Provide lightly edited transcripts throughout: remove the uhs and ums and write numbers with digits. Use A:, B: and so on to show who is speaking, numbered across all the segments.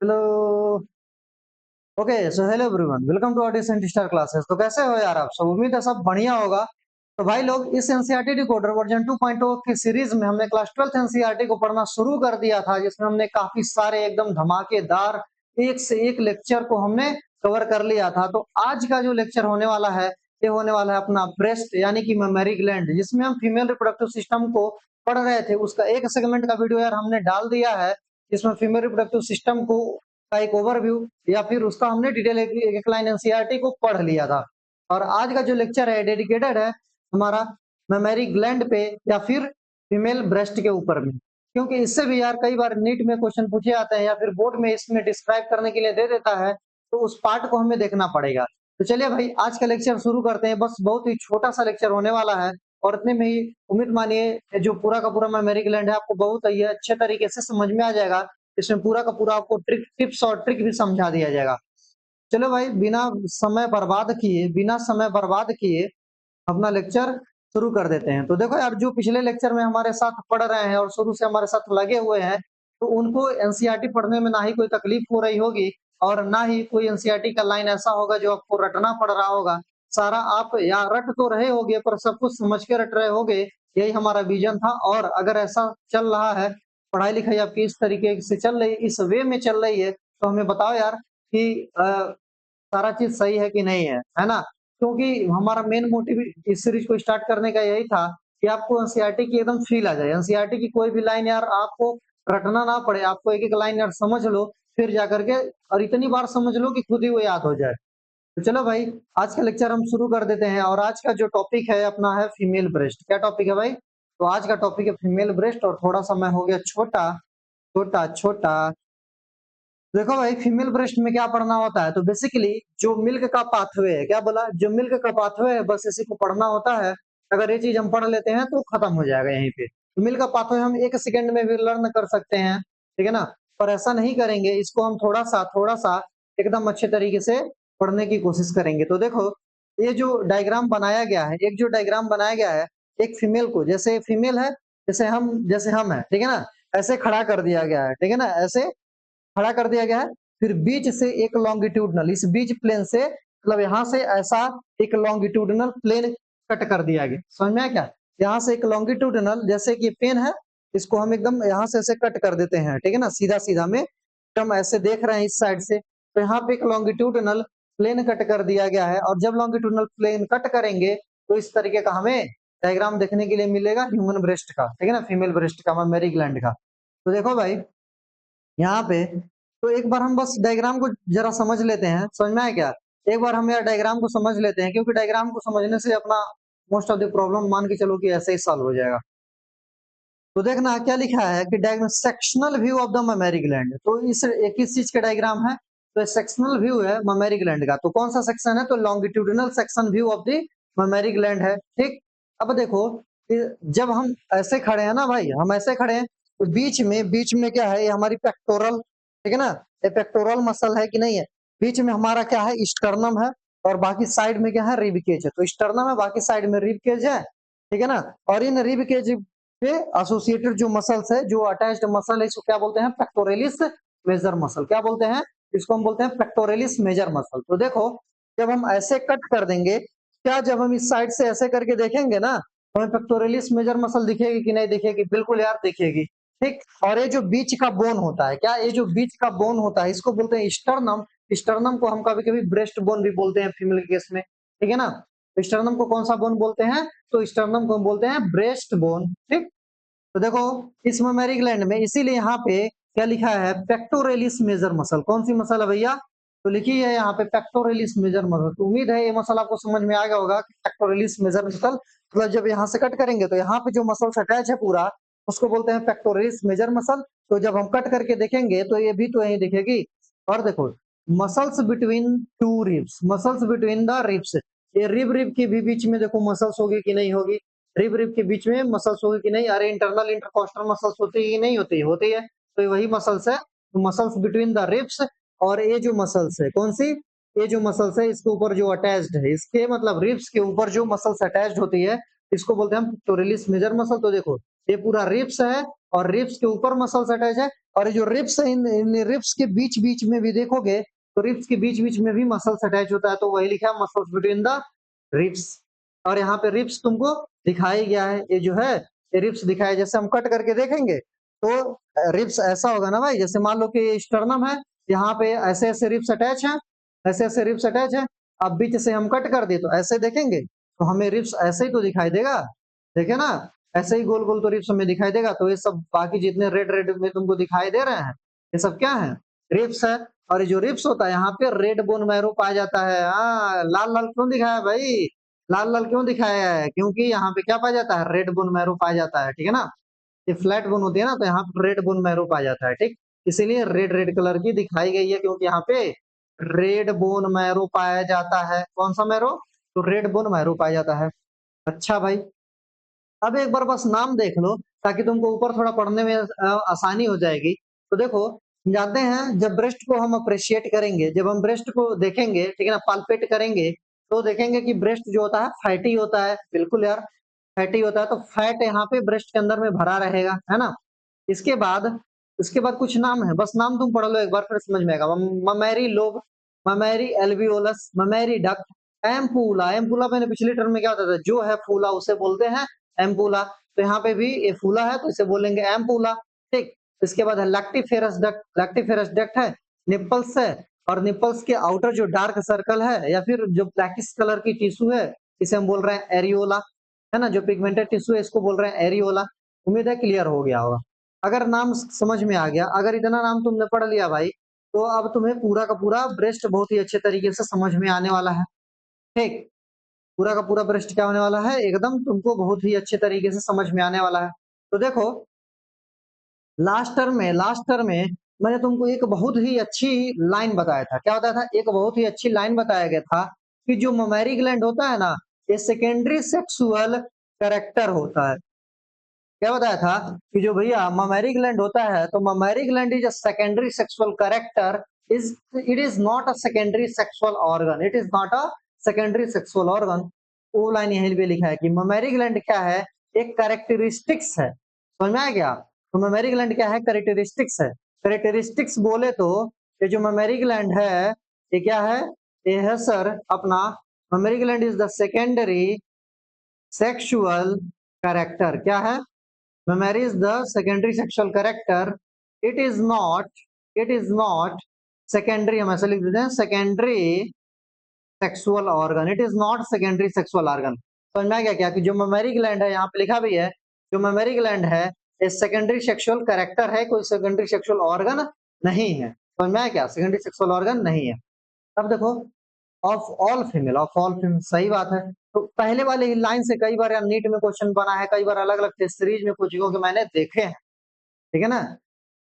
A: Hello. Okay, so hello everyone, welcome to our decent star classes. तो कैसे हो यार आप सब? उम्मीद है सब बढ़िया होगा। तो भाई लोग, इस एनसीईआरटी डिकोडर वर्जन 2.0 की सीरीज में हमने क्लास 12th एनसीईआरटी को पढ़ना शुरू कर दिया था, जिसमें हमने काफी सारे एकदम धमाकेदार एक से एक लेक्चर को हमने कवर कर लिया था। तो आज का जो लेक्चर होने वाला है, ये होने वाला है अपना ब्रेस्ट यानी कि मेमोरी ग्लैंड, जिसमें हम फीमेल रिप्रोडक्टिव सिस्टम को पढ़ रहे थे। उसका एक सेगमेंट का वीडियो यार हमने डाल दिया है, जिसमें फीमेल रिप्रोडक्टिव सिस्टम को का एक ओवरव्यू या फिर उसका हमने डिटेल एक लाइन एनसीईआरटी को पढ़ लिया था। और आज का जो लेक्चर है डेडिकेटेड है हमारा मेमोरी ग्लैंड पे या फिर फीमेल ब्रेस्ट के ऊपर में, क्योंकि इससे भी यार कई बार नीट में क्वेश्चन पूछे जाते हैं या फिर बोर्ड में इसमें डिस्क्राइब करने के लिए दे देता है, तो उस पार्ट को हमें देखना पड़ेगा। तो चलिए भाई, आज का लेक्चर शुरू करते हैं। बस बहुत ही छोटा सा लेक्चर होने वाला है और इतने में ही उम्मीद मानिए जो पूरा का पूरा मेमोरी ग्लैंड है आपको बहुत ही अच्छे तरीके से समझ में आ जाएगा। इसमें पूरा का पूरा आपको टिप्स और ट्रिक भी समझा दिया जाएगा। चलो भाई, बिना समय बर्बाद किए अपना लेक्चर शुरू कर देते हैं। तो देखो यार, जो पिछले लेक्चर में हमारे साथ पढ़ रहे हैं और शुरू से हमारे साथ लगे हुए हैं, तो उनको एनसीईआरटी पढ़ने में ना ही कोई तकलीफ हो रही होगी और ना ही कोई एनसीईआरटी का लाइन ऐसा होगा जो आपको रटना पड़ रहा होगा। सारा आप या रट तो रहे होगे पर सब कुछ समझ के रट रहे होगे। यही हमारा विजन था। और अगर ऐसा चल रहा है, पढ़ाई लिखाई आपकी इस तरीके से चल रही है, इस वे में चल रही है, तो हमें बताओ यार कि सारा चीज सही है कि नहीं है ना? क्योंकि हमारा मेन मोटिव इस सीरीज को स्टार्ट करने का यही था कि आपको एनसीईआरटी की एकदम फील आ जाए। एनसीईआरटी की कोई भी लाइन यार आपको रटना ना पड़े, आपको एक एक लाइन यार समझ लो, फिर जाकर के और इतनी बार समझ लो कि खुद ही वो याद हो जाए। तो चलो भाई, आज का लेक्चर हम शुरू कर देते हैं। और आज का जो टॉपिक है अपना है फीमेल ब्रेस्ट। क्या टॉपिक है भाई? तो आज का टॉपिक है फीमेल ब्रेस्ट। और थोड़ा सा मैं हो गया छोटा छोटा छोटा। देखो भाई, फीमेल ब्रेस्ट में क्या पढ़ना होता है? तो बेसिकली जो मिल्क का पाथवे है, क्या बोला? जो मिल्क का पाथवे है, बस इसी को पढ़ना होता है। अगर ये चीज हम पढ़ लेते हैं तो खत्म हो जाएगा यहीं पे। तो मिल्क का पाथवे हम एक सेकंड में भी लर्न कर सकते हैं, ठीक है ना? पर ऐसा नहीं करेंगे, इसको हम थोड़ा सा एकदम अच्छे तरीके से पढ़ने की कोशिश करेंगे। तो देखो, ये जो डायग्राम बनाया गया है, एक जो डायग्राम बनाया गया है, एक फीमेल को, जैसे फीमेल है, जैसे हम है, ठीक है ना? ऐसे खड़ा कर दिया गया है, ठीक है ना? ऐसे खड़ा कर दिया गया है। फिर बीच से एक लॉन्गिट्यूडनल, इस बीच प्लेन से मतलब यहाँ से ऐसा एक लॉन्गिट्यूडनल प्लेन कट कर दिया गया। समझ में आया क्या? यहाँ से एक लॉन्गिट्यूडनल, जैसे कि पेन है, इसको हम एकदम यहाँ से ऐसे कट कर देते हैं, ठीक है ना? सीधा सीधा में हम ऐसे देख रहे हैं इस साइड से, तो यहाँ पे एक लॉन्गिट्यूडनल प्लेन कट कर दिया गया है। और जब लॉन्गिट्यूडनल प्लेन कट करेंगे तो इस तरीके का हमें डायग्राम देखने के लिए मिलेगा ह्यूमन ब्रेस्ट का, ठीक है ना? फीमेल ब्रेस्ट का, मेमोरी ग्लैंड का। तो देखो भाई, यहाँ पे तो एक बार हम बस डायग्राम को जरा समझ लेते हैं। समझ में आया क्या? एक बार हम यार डायग्राम को समझ लेते हैं, क्योंकि डायग्राम को समझने से अपना मोस्ट ऑफ द प्रॉब्लम मान के चलो कि ऐसे ही सॉल्व हो जाएगा। तो देखना क्या लिखा है कि diagram sectional view of the memory gland. तो इस एक इस चीज का डायग्राम है, तो सेक्शनल व्यू है मेमोरी ग्लैंड का। तो कौन सा सेक्शन है? तो longitudinal section view of the memory gland है, ठीक। अब देखो, जब हम ऐसे खड़े हैं ना भाई, हम ऐसे खड़े हैं, तो बीच में क्या है? ये हमारी पेक्टोरल, ठीक है ना? ये पेक्टोरल मसल है कि नहीं है? बीच में हमारा क्या है? स्टर्नम है। और बाकी साइड में क्या है? रिब केज है। तो स्टर्नम है, बाकी साइड में रिब केज है, ठीक है ना? और इन रिब केज पे एसोसिएटेड जो मसल्स है, जो अटैच्ड मसल है, इसको क्या बोलते हैं? Pectoralis major muscle. क्या बोलते हैं? इसको हम बोलते हैं पेक्टोरेलिस मेजर मसल। तो देखो, जब हम ऐसे कट कर देंगे, क्या जब हम इस साइड से ऐसे करके देखेंगे ना, हमें पेक्टोरेलिस मेजर मसल दिखेगी कि नहीं दिखेगी? बिल्कुल यार दिखेगी, ठीक। और ये जो बीच का बोन होता है, क्या ये जो बीच का बोन होता है, इसको बोलते हैं स्टर्नम। स्टर्नम को हम कभी कभी ब्रेस्ट बोन भी बोलते हैं फीमेल केस में, ठीक है ना? स्टर्नम को कौन सा बोन बोलते हैं? तो स्टर्नम को हम बोलते हैं ब्रेस्ट बोन, ठीक। तो देखो, इस मेमोरी ग्लैंड में इसीलिए यहाँ पे क्या लिखा है? Pectoralis major muscle. कौन सी मसल है भैया? तो लिखी है यहाँ पे पेक्टोरेलिस मेजर मसल। तो उम्मीद है ये मसल आपको समझ में आ गया होगा कि पेक्टोरेलिस मेजर मसल मतलब जब यहाँ से कट करेंगे तो यहाँ पे जो मसल अटैच है पूरा, उसको बोलते हैं पेक्टोरेलिस मेजर मसल। तो जब हम कट करके देखेंगे तो ये भी तो यही दिखेगी। और देखो, muscles between two ribs, muscles between the ribs, ये रिब के भी बीच में देखो मसल्स होगी कि नहीं होगी? रिब के बीच में मसल्स होगी कि नहीं? अरे इंटरनल इंटरकॉस्टल मसल्स होती है कि नहीं होती? होती है। तो ये वही मसल्स है, तो मसल्स बिटवीन द रिब्स। और ये जो मसल्स है, कौन सी? ये जो मसल्स है इसके ऊपर जो अटैच्ड है, इसके मतलब रिब्स के ऊपर जो मसल्स अटैच्ड होती है, इसको बोलते हैं पेक्टोरेलिस मेजर मसल। तो देखो, ये पूरा रिब्स है और रिब्स के ऊपर मसल्स अटैच है, और ये जो रिब्स है इन रिब्स के बीच बीच में भी देखोगे तो रिब्स के बीच बीच में भी मसल्स अटैच होता है, तो वही लिखा है मसल्स बिटवीन द रिब्स। और यहाँ पे रिब्स तुमको दिखाई गया है, ये जो है ये रिब्स दिखाया, जैसे हम कट करके देखेंगे तो रिब्स ऐसा होगा ना भाई, जैसे मान लो कि स्टर्नम है, यहाँ पे ऐसे ऐसे रिब्स अटैच है, ऐसे ऐसे रिब्स अटैच है। अब बीच से हम कट कर दे तो ऐसे देखेंगे तो हमें रिब्स ऐसे ही तो दिखाई देगा, देखे ना, ऐसे ही गोल गोल तो रिब्स हमें दिखाई देगा। तो ये सब बाकी जितने रेड रेड में तुमको दिखाई दे रहे हैं ये सब क्या है, रिब्स है। और ये जो रिब्स होता है यहाँ पे रेड बोन मैरो पाया जाता है। हाँ, लाल लाल क्यों दिखाया भाई, लाल लाल क्यों दिखाया है, क्योंकि यहाँ पे क्या पाया जाता है, रेड बोन मैरो पाया जाता है, ठीक है ना। ये फ्लैट बोन होती है ना, तो यहाँ पे रेड बोन मैरो पाया जाता है, ठीक। इसीलिए रेड रेड कलर की दिखाई गई है, क्योंकि यहाँ पे रेड बोन मैरो पाया जाता है। कौन सा मैरो, तो रेड बोन मैरो पाया जाता है। अच्छा भाई, अब एक बार बस नाम देख लो ताकि तुमको ऊपर थोड़ा पढ़ने में आसानी हो जाएगी। तो देखो, जानते हैं जब ब्रेस्ट को हम अप्रिशिएट करेंगे, जब हम ब्रेस्ट को देखेंगे, ठीक है ना, पाल्पेट करेंगे, तो देखेंगे कि ब्रेस्ट जो होता है फैटी होता है। बिल्कुल यार, फैटी होता है, तो फैट यहाँ पे ब्रेस्ट के अंदर में भरा रहेगा, है ना। इसके बाद कुछ नाम है, बस नाम तुम पढ़ लो एक बार फिर समझ में आएगा। ममेरी लोब, ममेरी एल्वियोलस, ममेरी डक्ट, एम्पूला। एम्पूला मैंने पिछले टर्म में क्या होता था, जो है फूला उसे बोलते हैं एम्पूला। तो यहाँ पे भी ये फूला है तो इसे बोलेंगे एम्पूला, ठीक। इसके बाद है लैक्टिफेरस डक्ट, लैक्टिफेरस डक्ट है, निप्पल्स है, और निप्पल्स के आउटर जो डार्क सर्कल है या फिर जो ब्लैकिश कलर की टिश्यू है इसे हम बोल रहे हैं एरियोला, है ना। जो पिगमेंटेड टिश्यू है इसको बोल रहे हैं एरियोला। उम्मीद है क्लियर हो गया होगा। अगर नाम समझ में आ गया, अगर इतना नाम तुमने पढ़ लिया भाई, तो अब तुम्हें पूरा का पूरा ब्रेस्ट बहुत ही अच्छे तरीके से समझ में आने वाला है, ठीक। पूरा का पूरा ब्रेस्ट क्या होने वाला है, एकदम तुमको बहुत ही अच्छे तरीके से समझ में आने वाला है। तो देखो, लास्ट टर्म में मैंने तुमको एक बहुत ही अच्छी लाइन बताया था। क्या बताया था, एक बहुत ही अच्छी लाइन बताया गया था कि जो ममेरी ग्लैंड होता है ना, ये सेकेंडरी सेक्सुअल कैरेक्टर होता है। क्या बताया था कि जो भैया ममेरी ग्लैंड होता है, तो mammary gland is a secondary sexual character, is it is not a secondary sexual organ, it is not a secondary sexual organ. वो लाइन यहीं पे लिखा है कि ममेरी ग्लैंड क्या है, एक कैरेक्टरिस्टिक्स है। समझ में आया क्या, तो ममेरी ग्लैंड क्या है, कैरेक्टरिस्टिक्स है। कैरेक्टरिस्टिक्स बोले तो ये जो ममेरी ग्लैंड है ये क्या है, ये है सर अपना, mammary gland is the secondary sexual character. क्या है, mammary is the secondary sexual character, it is not secondary, हम ऐसे लिख देते हैं secondary sexual organ, it is not secondary sexual organ। समझ में आ गया क्या, कि जो mammary gland है यहाँ पे लिखा भी है, जो mammary gland है ये secondary sexual character है, कोई secondary sexual organ नहीं है। समझ में आया क्या, secondary sexual organ नहीं है। अब देखो, of all female, of all female, सही बात है। तो पहले वाले लाइन से कई बार नीट में क्वेश्चन बना है, कई बार अलग अलग टेस्ट सीरीज में पूछे कि मैंने देखे हैं, ठीक है ना।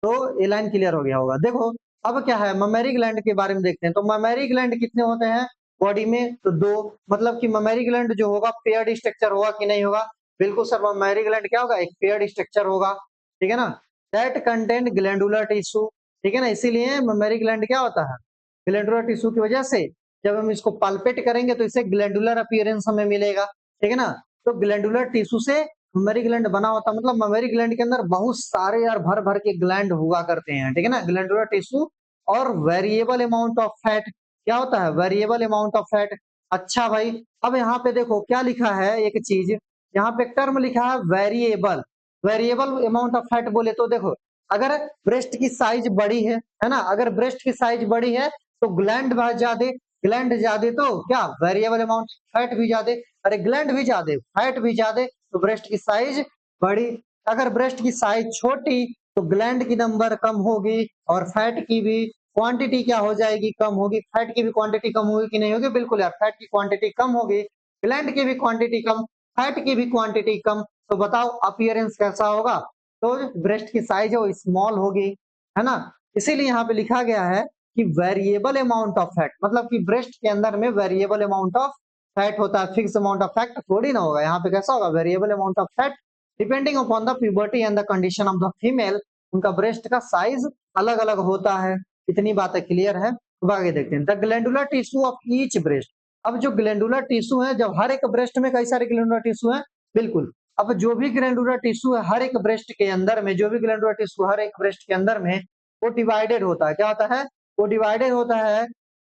A: तो ये लाइन क्लियर हो गया होगा। देखो, अब क्या है, ममेरी ग्लैंड के बारे में देखते हैं। तो ममेरी ग्लैंड कितने होते हैं बॉडी में, तो दो। मतलब कि ममेरी ग्लैंड जो होगा पेयर्ड स्ट्रक्चर होगा कि नहीं होगा, बिल्कुल सर, ममेरी ग्लैंड क्या होगा, एक पेयर्ड स्ट्रक्चर होगा, ठीक है ना। दैट कंटेंट ग्लैंडुलर टिश्यू, ठीक है ना। इसीलिए ममेरी ग्लैंड क्या होता है, ग्लैंडुलर टिश्यू की वजह से जब हम इसको पाल्पेट करेंगे तो इसे ग्लैंडुलर अपीयरेंस हमें मिलेगा, ठीक है ना। तो ग्लैंडुलर टिश्यू से ममेरी ग्लैंड बना होता, मतलब ममेरी ग्लैंड के अंदर बहुत सारे यार भर भर के ग्लैंड हुआ करते हैं, ठीक है ना, ग्लैंडुलर टिश्यू। और वेरिएबल अमाउंट ऑफ फैट, क्या होता है, वेरिएबल अमाउंट ऑफ फैट। अच्छा भाई, अब यहाँ पे देखो क्या लिखा है, एक चीज यहाँ पे टर्म लिखा है variable, variable amount of fat. बोले तो देखो, अगर ब्रेस्ट की साइज बड़ी है ना, अगर ब्रेस्ट की साइज बड़ी है तो ग्लैंड बहुत ज्यादा, ग्लैंड ज्यादा तो क्या वेरिएबल अमाउंट फैट भी ज्यादा, अरे ग्लैंड भी ज्यादा फैट भी ज्यादा, तो ब्रेस्ट की साइज बड़ी। अगर ब्रेस्ट की साइज छोटी तो ग्लैंड की नंबर कम होगी और फैट की भी क्वांटिटी क्या हो जाएगी, कम होगी। फैट की भी क्वांटिटी कम होगी कि नहीं होगी, बिल्कुल यार, फैट की क्वांटिटी कम होगी, ग्लैंड की भी क्वांटिटी कम, फैट की भी क्वांटिटी कम। तो बताओ अपीयरेंस कैसा होगा, तो ब्रेस्ट की साइज है वो स्मॉल होगी, है ना। इसीलिए यहाँ पे लिखा गया है कि वेरिएबल अमाउंट ऑफ फैट, मतलब कि ब्रेस्ट के अंदर में वेरिएबल अमाउंट ऑफ फैट होता है, फिक्स अमाउंट ऑफ फैट थोड़ी ना होगा। यहाँ पे कैसा होगा, variable amount of fat depending upon the puberty and the condition of the female. उनका ब्रेस्ट का साइज अलग अलग होता है। इतनी बातें क्लियर है। अब आगे देखते हैं, the glandular tissue of each breast. अब जो ग्लैंडुलर टिश्यू है, जब हर एक ब्रेस्ट में कई सारे ग्लैंडुलर टिश्यू है, बिल्कुल, अब जो भी ग्लैंडुलर टिश्यू है हर एक ब्रेस्ट के अंदर में, जो भी ग्लैंडुलर टिश्यू हर एक ब्रेस्ट के अंदर में वो डिवाइडेड होता है। क्या होता है? वो डिवाइडेड होता है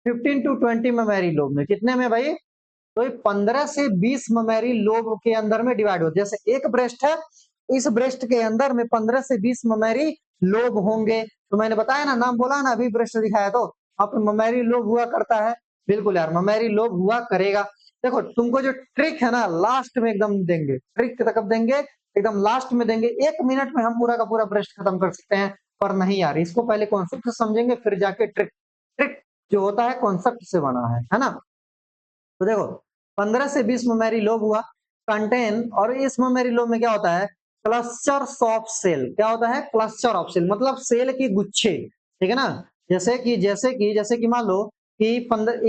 A: 15 टू 20 मेमोरी लोब में। कितने में भाई? तो ये 15 से 20 मेमोरी लोब के अंदर में डिवाइड होते हैं। जैसे एक ब्रेस्ट है, इस ब्रेस्ट के अंदर में 15 से 20 मेमोरी लोब होंगे। तो मैंने बताया ना, नाम बोला ना, अभी ब्रेस्ट दिखाया तो आप मेमोरी लोब हुआ करता है। बिल्कुल यार, मेमोरी लोब हुआ करेगा। देखो तुमको जो ट्रिक है ना लास्ट में एकदम देंगे, ट्रिक कब देंगे? एकदम लास्ट में देंगे। 1 मिनट में हम पूरा का पूरा ब्रेस्ट खत्म कर सकते हैं, पर नहीं यार, इसको पहले कॉन्सेप्ट समझेंगे फिर जाके ट्रिक। ट्रिक जो होता है कॉन्सेप्ट से बना है ना। तो देखो 15 से 20 मेमोरी लोब हुआ कंटेन, और इस मेमोरी लोब में क्या होता है? Clusters of cell. क्या होता है? क्लस्टर ऑफ सेल, मतलब सेल की गुच्छे। ठीक है ना। जैसे कि मान लो कि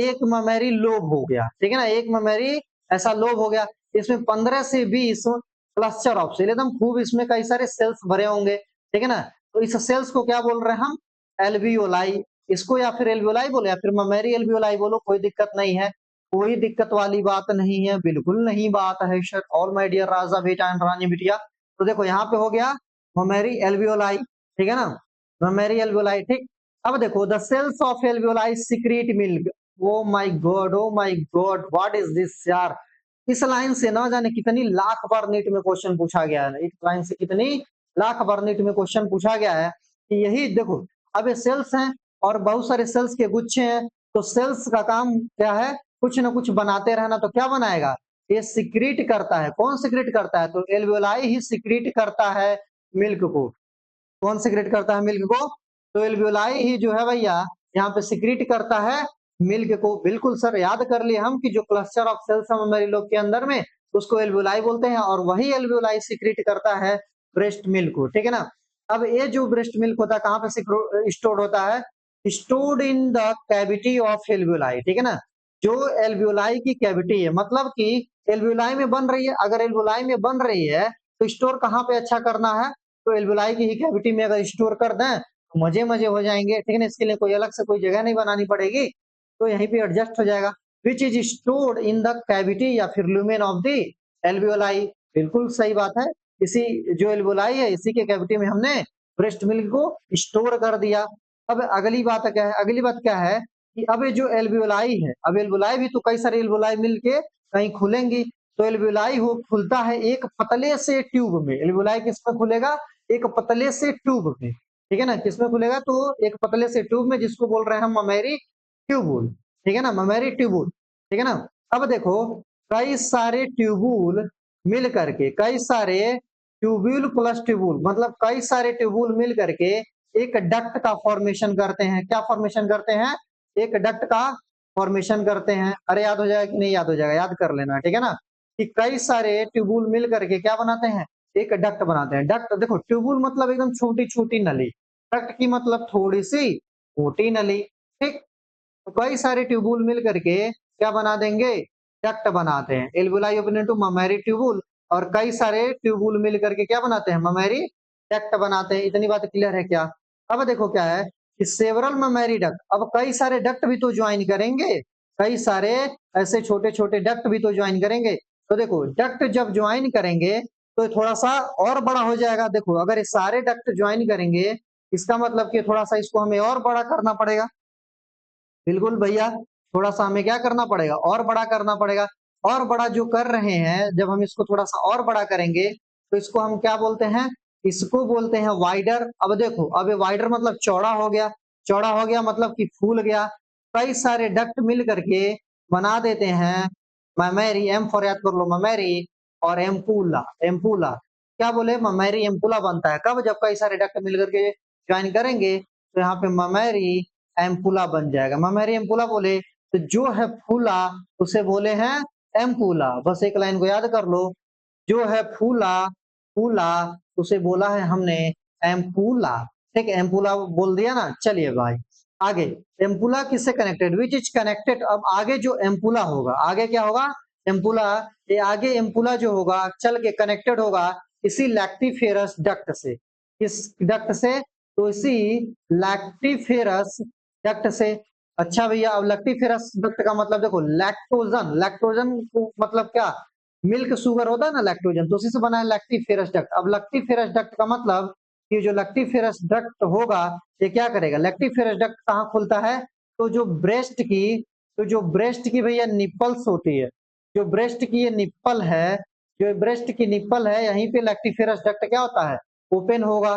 A: एक मेमोरी लोब हो गया, ठीक है ना, एक मेमोरी ऐसा लोब हो गया, इसमें 15 से 20 क्लस्टर ऑफ सेल, एकदम खूब इसमें कई सारे सेल्स भरे होंगे। ठीक है ना। तो इस सेल्स को क्या बोल रहे हैं हम? एल्वियोलाई। इसको या फिर एल्वियोलाई बोलो या फिर मेमोरी एल्वियोलाई बोलो, कोई दिक्कत नहीं है, कोई दिक्कत वाली बात नहीं है, बिल्कुल नहीं बात है सर। ऑल माय डियर राजा बेटा एंड रानी बिटिया, तो देखो यहाँ पे हो गया मेमोरी एल्वियोलाई, ठीक है ना, मेमोरी एल्वियोलाई। ठीक। अब देखो the cells of alveoli secrete milk. Oh my God, oh my God, what is this यार। इस लाइन से ना जाने कितनी लाख बार नीट में क्वेश्चन पूछा गया है, इस लाइन से कितनी लाख बार नीट में क्वेश्चन पूछा गया है कि यही देखो, अब ये सेल्स हैं और बहुत सारे सेल्स के गुच्छे हैं, तो सेल्स का काम क्या है? कुछ ना कुछ बनाते रहना। तो क्या बनाएगा? ये सिक्रीट करता है। कौन सिक्रीट करता है? तो एल्वियोलाई ही सिक्रीट करता है मिल्क को। कौन सिक्रीट करता है मिल्क को? तो एल्वियोलाई ही जो है भैया यहाँ पे सिक्रीट करता है मिल्क को। बिल्कुल सर, याद कर लिए हम कि जो क्लस्टर ऑफ सेल्स है मेमोरी लोब के अंदर में, उसको एल्वियोलाई बोलते हैं, और वही एल्वियोलाई सिक्रीट करता है ब्रेस्ट मिल्क को। ठीक है ना। अब ये जो ब्रेस्ट मिल्क होता है कहाँ पे स्टोर्ड होता है? Stored in the cavity of alveoli. ठीक है ना। जो एल्वियोलाई की कैविटी है, मतलब कि एल्वियोलाई में बन रही है, अगर एल्वियोलाई में बन रही है तो स्टोर कहाँ पे अच्छा करना है? तो एल्वियोलाई की ही कैविटी में अगर स्टोर कर दें तो मजे मजे हो जाएंगे। ठीक है ना। इसके लिए कोई अलग से कोई जगह नहीं बनानी पड़ेगी, तो यहीं पे एडजस्ट हो जाएगा। Which is stored in the cavity या फिर लुमेन ऑफ द एल्वियोलाई। बिल्कुल सही बात है। इसी जो एल्वियोलाई है इसी के कैविटी में हमने ब्रेस्ट मिल्क को स्टोर कर दिया। अब अगली बात क्या है? अगली बात क्या है कि अब ये जो एल्वियोलाई है, अब एल्वियोलाई भी तो कई सारे एल्वियोलाई मिलके कहीं खुलेंगी। तो एल्वियोलाई हो खुलता है एक पतले से ट्यूब में। एल्वियोलाई किसमें खुलेगा? एक पतले से ट्यूब में। ठीक है ना। किसमें खुलेगा? तो एक पतले से ट्यूब में, जिसको बोल रहे हैं हम ममेरी ट्यूबुल। ठीक है ना, ममेरी ट्यूबुल। ठीक है ना। अब देखो कई सारे ट्यूबुल मिल करके, कई सारे ट्यूब्यूल प्लस ट्यूबुल, मतलब कई सारे ट्यूबुल मिल करके एक डक्ट का फॉर्मेशन करते हैं। क्या फॉर्मेशन करते हैं? एक डक्ट का फॉर्मेशन करते हैं। अरे याद हो जाएगा कि नहीं याद हो जाएगा? याद कर लेना। ठीक है ना। कि कई सारे ट्यूबुल मिल करके क्या बनाते हैं? एक डक्ट बनाते हैं। डक्ट देखो, ट्यूबुल मतलब एकदम छोटी छोटी नली, डक्ट की मतलब थोड़ी सी मोटी नली। ठीक। तो कई सारे ट्यूबुल मिल करके क्या बना देंगे? डक्ट बनाते हैं। एल्वियोलाई ओपन इनटू ममेरी ट्यूबुल, और कई सारे ट्यूबुल मिल करके क्या बनाते हैं? ममेरी डक्ट बनाते हैं। इतनी बात क्लियर है क्या? अब देखो क्या है कि सेवरल ममेरी डक्ट, अब कई सारे डक्ट भी तो ज्वाइन करेंगे, कई सारे ऐसे छोटे छोटे डक्ट भी तो ज्वाइन करेंगे। तो देखो डक्ट जब ज्वाइन करेंगे तो थोड़ा सा और बड़ा हो जाएगा। देखो अगर ये सारे डक्ट ज्वाइन करेंगे, इसका मतलब कि थोड़ा सा इसको हमें और बड़ा करना पड़ेगा। बिल्कुल भैया, थोड़ा सा हमें क्या करना पड़ेगा? और बड़ा करना पड़ेगा। और बड़ा जो कर रहे हैं, जब हम इसको थोड़ा सा और बड़ा करेंगे तो इसको हम क्या बोलते हैं? इसको बोलते हैं वाइडर। अब देखो, अब ये वाइडर मतलब चौड़ा हो गया, चौड़ा हो गया मतलब कि फूल गया। कई सारे डक्ट मिल करके बना देते हैं ममेरी। एम फॉर याद कर लो, ममेरी और एम्पूला। एम्पूला क्या बोले? ममेरी एम्पूला बनता है कब? जब कई सारे डक्ट मिल करके ज्वाइन करेंगे तो यहाँ पे ममेरी एम्पुला बन जाएगा। ममेरी एम्पुला बोले तो जो है फूला उसे बोले हैं एम्पुला। बस एक लाइन को याद कर लो, जो है फूला, फूला उसे बोला है हमने एम्पुला। ठीक है, एम्पुला बोल दिया ना। चलिए भाई आगे, एम्पुला किससे कनेक्टेड? Which is connected. अब आगे जो एम्पुला होगा, आगे क्या होगा? एम्पुला, ये आगे एम्पुला जो होगा चल के कनेक्टेड होगा इसी लैक्टिफेरस डक्ट से। किस डक्ट से? तो इसी लैक्टिफेरस डक्ट से। अच्छा भैया, अब लैक्टिफेरस डक्ट का मतलब देखो, लैक्टोजन। लैक्टोजन को मतलब क्या? मिल्क शुगर होता है ना लैक्टोजन, तो उसी से बना है लैक्टिफेरस डक्ट। अब लैक्टिफेरस डक्ट का मतलब कि जो लैक्टिफेरस डक्ट होगा ये क्या करेगा, लैक्टिफेरस डक्ट कहाँ खुलता है, तो जो ब्रेस्ट की भैया निप्पल्स होती है, जो ब्रेस्ट की ये निप्पल है, जो ब्रेस्ट की निप्पल है, यहीं पे लैक्टिफेरस डक्ट क्या होता है, ओपन होगा,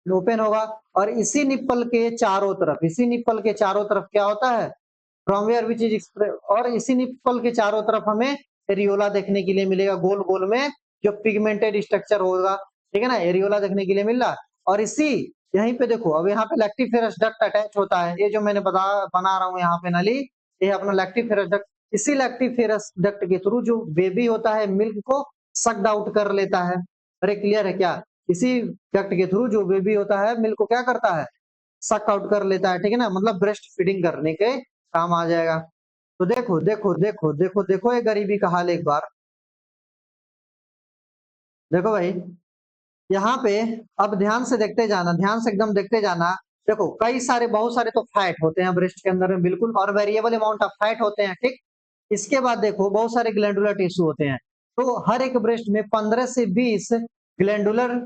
A: ओपन होगा। और इसी निप्पल के चारों तरफ क्या होता है, फ्रॉम वेयर विच इज, और इसी निप्पल के चारों तरफ हमें एरियोला देखने के लिए मिलेगा, गोल गोल में जो पिगमेंटेड स्ट्रक्चर होगा, ठीक है ना, एरियोला देखने के लिए मिल रहा है। और इसी यहीं पे देखो, अब यहाँ पे लैक्टिफेरस डक्ट अटैच होता है, ये जो मैंने बना रहा हूँ यहाँ पे नली, ये अपना लैक्टिफेरस डक्ट। इसी लैक्टिफेरस डक्ट के थ्रू जो बेबी होता है मिल्क को सक्ड आउट कर लेता है। अरे क्लियर है क्या, इसी डक्ट के थ्रू जो बेबी होता है मिल्क को क्या करता है, सक आउट कर लेता है, ठीक है ना, मतलब ब्रेस्ट फीडिंग करने के काम आ जाएगा। तो देखो देखो देखो देखो देखो ये गरीबी का हाल एक बार देखो भाई, यहाँ पे अब ध्यान से देखते जाना, ध्यान से एकदम देखते जाना। देखो कई सारे बहुत सारे तो फैट होते हैं ब्रेस्ट के अंदर में बिल्कुल, और वेरिएबल अमाउंट ऑफ फैट होते हैं, ठीक। इसके बाद देखो बहुत सारे ग्लैंडुलर टिश्यू होते हैं, तो हर एक ब्रेस्ट में 15 से 20 ग्लैंडुलर,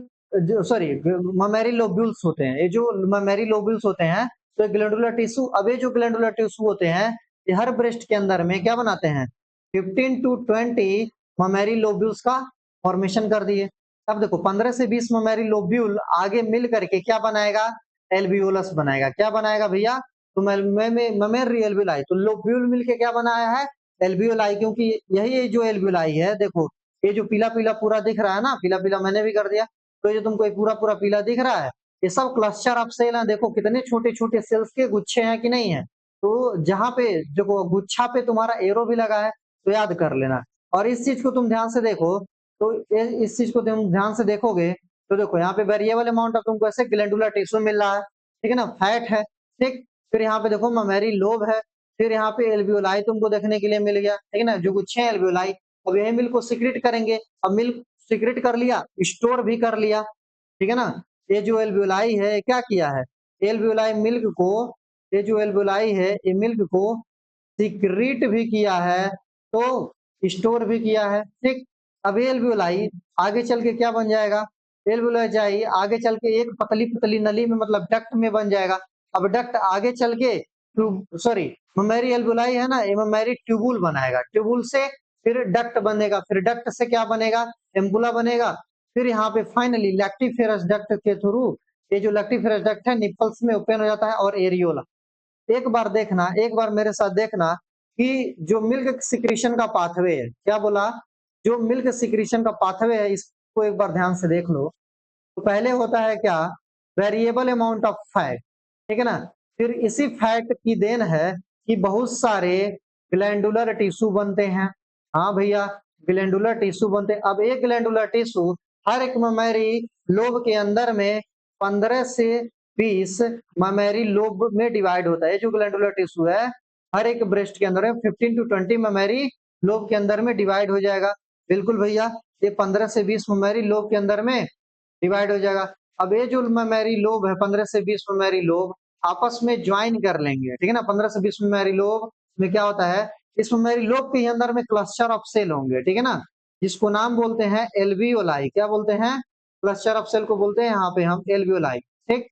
A: सॉरी, ममेरी लोब्यूल्स होते हैं। ये जो ममेरी लोब्यूल्स होते हैं, तो ग्लैंडुलर टिश्यू, अब ये जो ग्लैंडुलर टिश्यू होते हैं ये हर ब्रेस्ट के अंदर में क्या बनाते हैं, 15 to 20 ममेरी लोब्यूल्स का फॉर्मेशन कर दिए। अब देखो 15 से 20 ममेरी लोब्यूल आगे मिल करके क्या बनाएगा, एल्वियोलस बनाएगा। क्या बनाएगा भैया, तो ममेरी एल्वियोलाई, तो लोब्यूल मिलके क्या बनाया है, एल्वियोलाई। क्योंकि यही जो एल्वियोलाई है, देखो ये जो पीला पीला पूरा दिख रहा है ना, पीला पीला मैंने भी कर दिया, तो ये तुमको पूरा पूरा पीला दिख रहा है, ये सब क्लस्टर ऑफ सेल है। देखो कितने छोटे छोटे सेल्स के गुच्छे हैं कि नहीं है, तो जहां पे देखो गुच्छा पे तुम्हारा एरो भी लगा है, तो याद कर लेना। और इस चीज को तुम ध्यान से देखो, तो इस चीज को तुम ध्यान से देखोगे, तो देखो यहाँ पे वेरिएबल अमाउंट ऑफ तुमको ऐसे ग्लैंडुलर टिश्यू मिल रहा है, ठीक है ना, फैट है, ठीक। फिर यहाँ पे देखो ममेरी लोब है, फिर यहाँ पे एल्वियोलाई तुमको देखने के लिए मिल गया, ठीक है ना, जो गुच्छे हैं एल्वियोलाई। अब यही मिल्क को सिक्रेट करेंगे, अब मिल्क सिक्रेट कर लिया, स्टोर भी कर लिया, ठीक है ना। ये जो एल्वियोलाई है क्या किया है, एल्वियोलाई मिल्क को, ये जो एल्वियोलाई है ये मिल्क को सिक्रीट भी किया है, तो स्टोर भी किया है, ठीक। अब एल्वियोलाई आगे चल के क्या बन जाएगा, एल्वियोलाई आगे चल के एक पतली पतली नली में, मतलब डक्ट में बन जाएगा। अब डक्ट आगे चल के सॉरी, ममेरी एल्वियोलाई है ना, ये ममेरी ट्यूबुल बनाएगा, ट्यूबुल से फिर डक्ट बनेगा, फिर डक्ट से क्या बनेगा, एम्पुला बनेगा। फिर यहाँ पे फाइनली लैक्टिफेरस डक्ट के थ्रू ये जो लैक्टिफेरस डक्ट है निप्पल्स में ओपन हो जाता है, और एरियोला। एक बार देखना, एक बार मेरे साथ देखना कि जो मिल्क सिक्रीशन का पाथवे है, क्या बोला, जो मिल्क सिक्रीशन का पाथवे है इसको एक बार ध्यान से देख लो। तो पहले होता है क्या, वेरिएबल अमाउंट ऑफ फैट, ठीक है ना। फिर इसी फैट की देन है कि बहुत सारे ग्लैंडुलर टिश्यू बनते हैं। हाँ भैया, ग्लैंडुलर टिश्यू बनते हैं। अब एक ग्लैंडुलर टिश्यू हर एक ममेरी लोब के अंदर में 15 से 20 ममेरी लोब में डिवाइड होता है। ये जो ग्लैंडुलर टिश्यू है हर एक ब्रेस्ट के अंदर में 15 to 20 ममेरी लोब के अंदर में डिवाइड हो जाएगा। बिल्कुल भैया, ये 15 से 20 ममेरी लोब के अंदर में डिवाइड हो जाएगा। अब ये जो ममेरी लोब है, 15 से 20 ममेरी लोब आपस में ज्वाइन कर लेंगे, ठीक है ना। 15 से 20 ममेरी लोब में क्या होता है, इस ममेरी लोब के अंदर में क्लस्टर ऑफ सेल होंगे, ठीक है ना, जिसको नाम बोलते हैं एल्वियोलाई। क्या बोलते हैं, क्लस्टर ऑफ सेल को बोलते हैं यहाँ पे हम एल्वियोलाई, ठीक,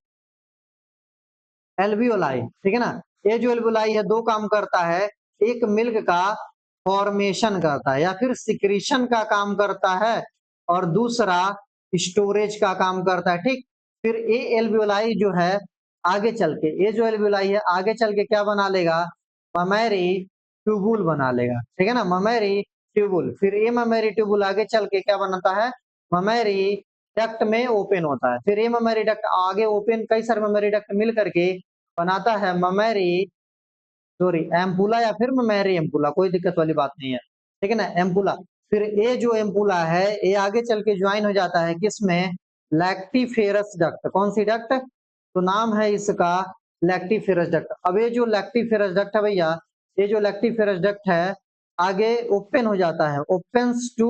A: एल्वियोलाई, ठीक है ना। ये जो एल्वियोलाई है दो काम करता है, एक मिल्क का फॉर्मेशन करता है या फिर सिक्रीशन का काम करता है, और दूसरा स्टोरेज का काम करता है, ठीक। फिर ये एल्वियोलाई जो है आगे चल के, ये जो एल्वियोलाई है आगे चल के क्या बना लेगा, ममेरी ट्यूबुल बना लेगा, ठीक है ना, ममेरी ट्यूबुल। फिर ये ममेरी ट्यूबुल आगे चल के क्या बनाता है, ममेरी डक्ट में ओपन होता है। फिर ये ममेरी डक्ट आगे ओपन, कई सारे ममेरी डक्ट मिल करके बनाता है ममेरी, सॉरी, एम्पुला या फिर ममेरी एम्पुला, कोई दिक्कत वाली बात नहीं है, ठीक है ना, एम्पुला। फिर ये जो एम्पुला है ये आगे चल के ज्वाइन हो जाता है किसमें, लैक्टिफेरस डक्ट। कौन सी डक्ट, तो नाम है इसका लैक्टिफेरस डक्ट। अब ये जो लैक्टिफेरस डक्ट है भैया, ये जो लैक्टिफेरस डक्ट है आगे ओपन हो जाता है, ओपन्स टू,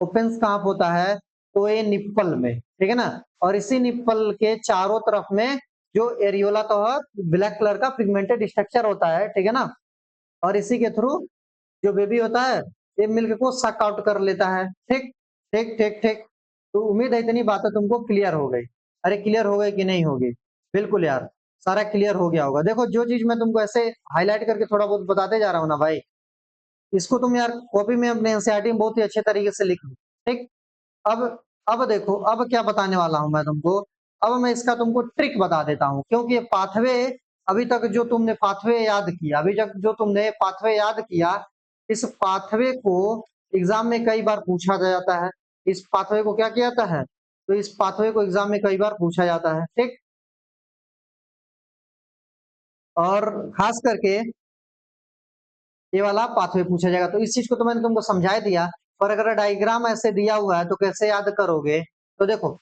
A: ओपन्स कहाँ पे होता है, तो ये निप्पल में, ठीक है ना। और इसी निप्पल के चारों तरफ में जो एरियोला तो है ब्लैक कलर का पिगमेंटेड स्ट्रक्चर होता है, ठीक है ना। और इसी के थ्रू जो बेबी होता है ये मिल्क को सक आउट कर लेता है। ठीक ठीक ठीक ठीक। तो उम्मीद है इतनी बातें तुमको क्लियर हो गई। अरे क्लियर हो गई कि नहीं होगी? बिल्कुल यार, सारा क्लियर हो गया होगा। देखो जो चीज मैं तुमको ऐसे हाईलाइट करके थोड़ा बहुत बताते जा रहा हूँ ना भाई, इसको तुम यार कॉपी में अपने एनसीईआरटी में बहुत ही अच्छे तरीके से लिख लो। ठीक। अब अब देखो, अब क्या बताने वाला हूं मैं तुमको। अब मैं इसका तुमको ट्रिक बता देता हूं, क्योंकि ये पाथवे, अभी तक जो तुमने पाथवे याद किया, अभी तक जो तुमने पाथवे याद किया, इस पाथवे को एग्जाम में कई बार पूछा जाता है। इस पाथवे को क्या किया जाता है? तो इस पाथवे को एग्जाम में कई बार पूछा जाता है। ठीक। और खास करके ये वाला पाथवे पूछा जाएगा। तो इस चीज को तो मैंने तुमको समझा दिया, पर अगर डायग्राम ऐसे दिया हुआ है तो कैसे याद करोगे? तो देखो,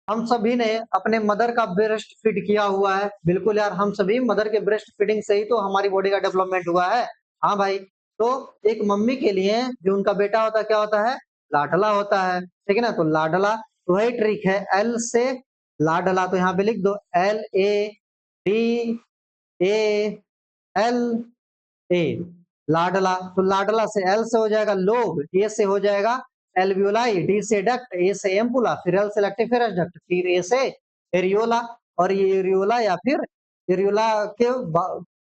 A: हम सभी ने अपने मदर का ब्रेस्ट फीड किया हुआ है। बिल्कुल यार, हम सभी मदर के ब्रेस्ट फीडिंग से ही तो हमारी बॉडी का डेवलपमेंट हुआ है। हाँ भाई। तो एक मम्मी के लिए जो उनका बेटा होता है क्या होता है? लाडला होता है। ठीक है ना? तो लाडला, तो वही ट्रिक है, एल से लाडला। तो यहाँ पे लिख दो LADALA। लाडला, तो लाडला से एल से हो जाएगा लोब, ए से हो जाएगा एल्वियोलाई, डी से डक्ट, ए से एम्पुला, फिर एल से लैक्टिफेरस डक्ट, फिर ए से एरियोला। और ये एरियोला या फिर एरियोला के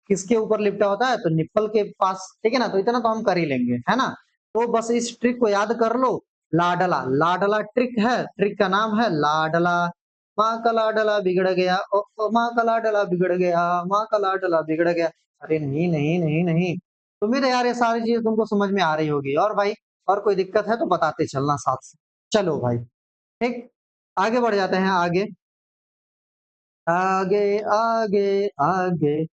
A: किसके ऊपर लिपटा होता है? तो निप्पल के पास। ठीक है ना? तो इतना तो हम कर ही लेंगे, है ना? तो बस इस ट्रिक को याद कर लो। लाडला, लाडला ट्रिक है, ट्रिक का नाम है लाडला। माँ का लाडला बिगड़ गया, ओ माँ का लाडला बिगड़ गया, माँ का लाडला बिगड़ गया। अरे नहीं नहीं नहीं नहीं। उम्मीद है यार ये सारी चीजें तुमको समझ में आ रही होगी। और भाई, और कोई दिक्कत है तो बताते चलना साथ से। चलो भाई, ठीक, आगे बढ़ जाते हैं। आगे आगे आगे आगे।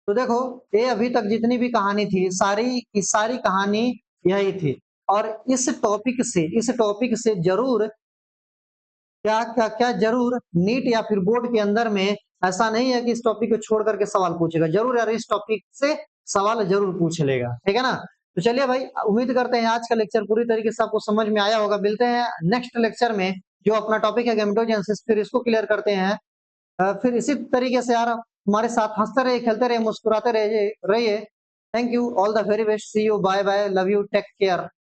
A: तो देखो, ये अभी तक जितनी भी कहानी थी, सारी की सारी कहानी यही थी। और इस टॉपिक से जरूर क्या क्या क्या जरूर नीट या फिर बोर्ड के अंदर में ऐसा नहीं है कि इस टॉपिक को छोड़ करके सवाल पूछेगा। जरूर यार, इस टॉपिक से सवाल जरूर पूछ लेगा। ठीक है ना? तो चलिए भाई, उम्मीद करते हैं आज का लेक्चर पूरी तरीके से आपको समझ में आया होगा। मिलते हैं नेक्स्ट लेक्चर में, जो अपना टॉपिक है गैमेटोजेनेसिस, फिर इसको क्लियर करते हैं। फिर इसी तरीके से यार हमारे साथ हंसते रहिए, खेलते रहिए, मुस्कुराते रहिए। Thank you, all the very best, see you, bye bye, love you, take care.